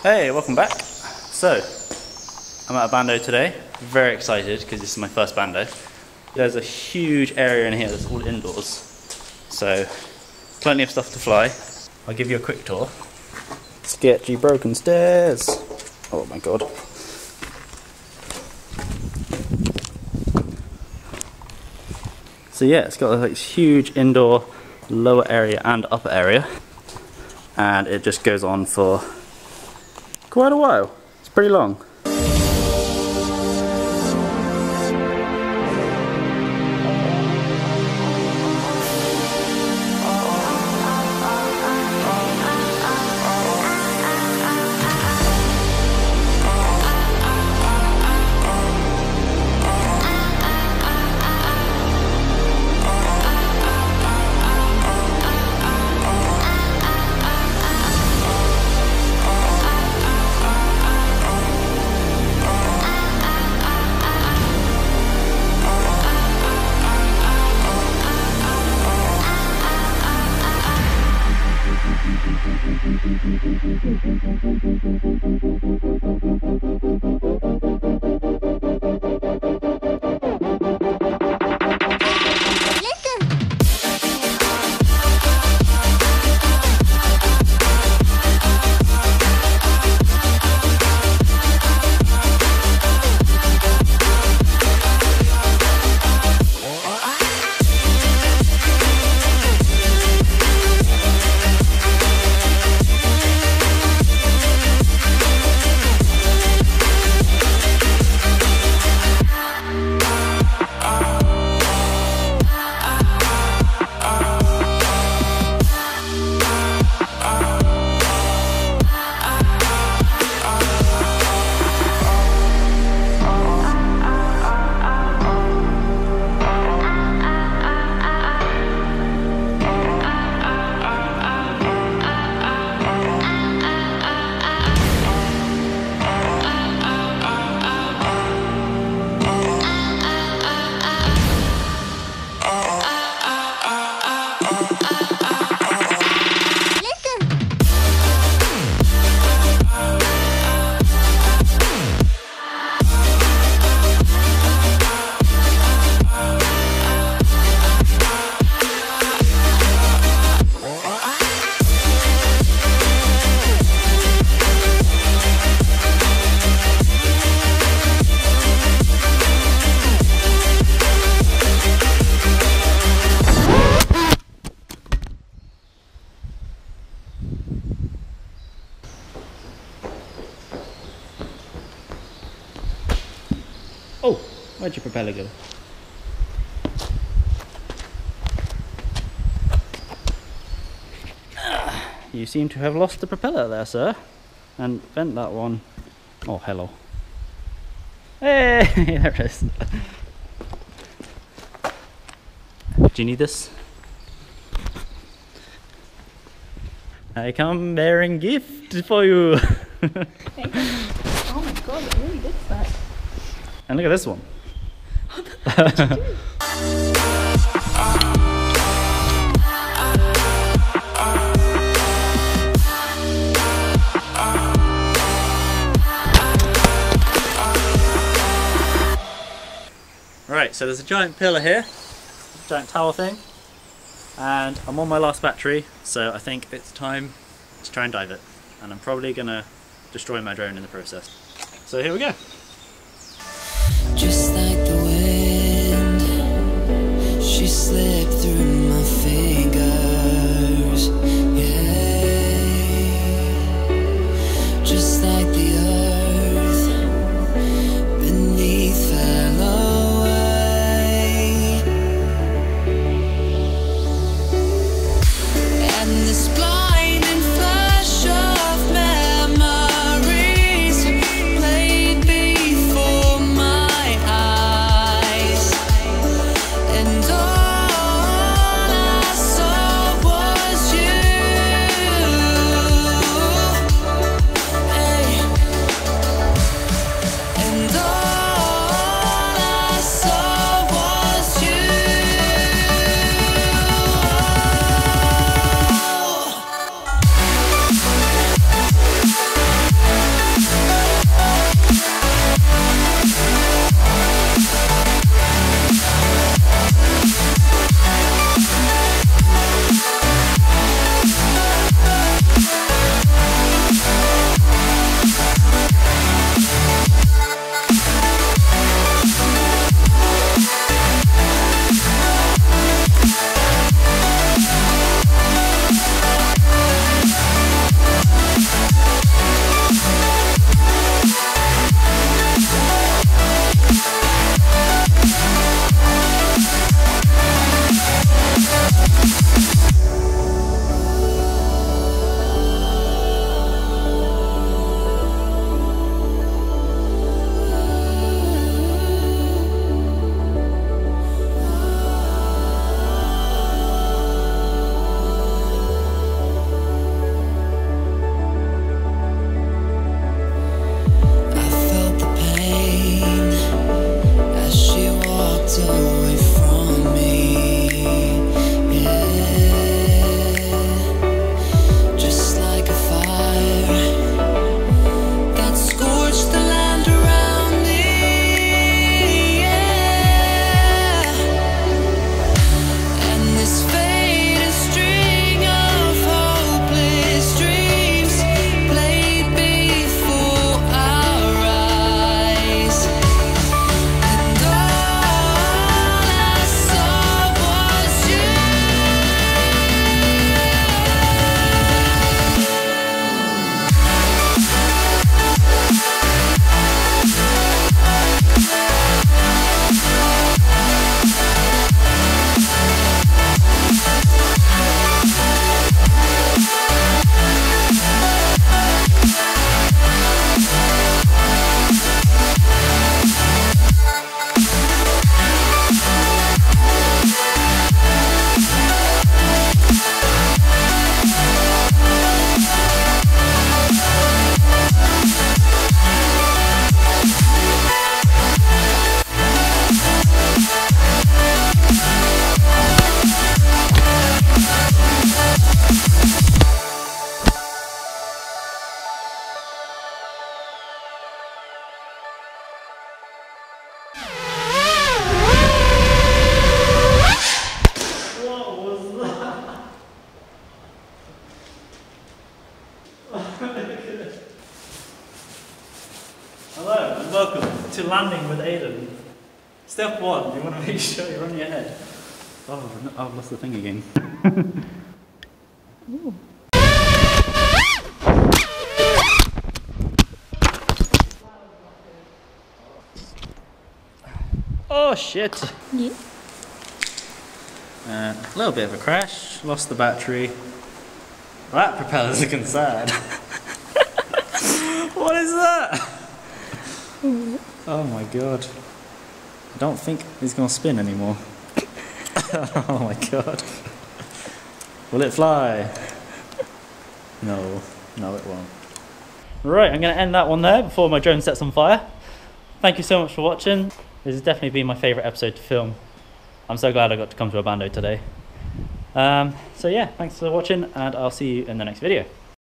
Hey, welcome back. So, I'm at a Bando today. Very excited because this is my first Bando. There's a huge area in here that's all indoors. So, plenty of stuff to fly. I'll give you a quick tour. Sketchy broken stairs. Oh my god. So yeah, it's got like this huge indoor lower area and upper area. And it just goes on for quite a while. It's pretty long. Oh, where'd your propeller go? You seem to have lost the propeller there, sir. And bent that one. Oh, hello. Hey, there it is. Do you need this? I come bearing gift for you. Oh my god, it really did that. And look at this one. What the heck did you do? Right, so there's a giant pillar here, giant tower thing, and I'm on my last battery, so I think it's time to try and dive it. And I'm probably gonna destroy my drone in the process. So here we go. Just like the wind, she slipped through my fingers, yeah. Just like the earth beneath fell away, and this blinding flash of memories played before my eyes. welcome to landing with Aidan. Step 1, you want to make sure you're on your head. Oh, no, I've lost the thing again. Ooh. Oh shit! Yeah. A little bit of a crash, lost the battery. That propeller's looking sad. What is that? Oh my god. I don't think he's gonna spin anymore. Oh my god. Will it fly? No, no it won't. Right, I'm gonna end that one there before my drone sets on fire. Thank you so much for watching. This has definitely been my favourite episode to film. I'm so glad I got to come to a Bando today. So yeah, thanks for watching and I'll see you in the next video.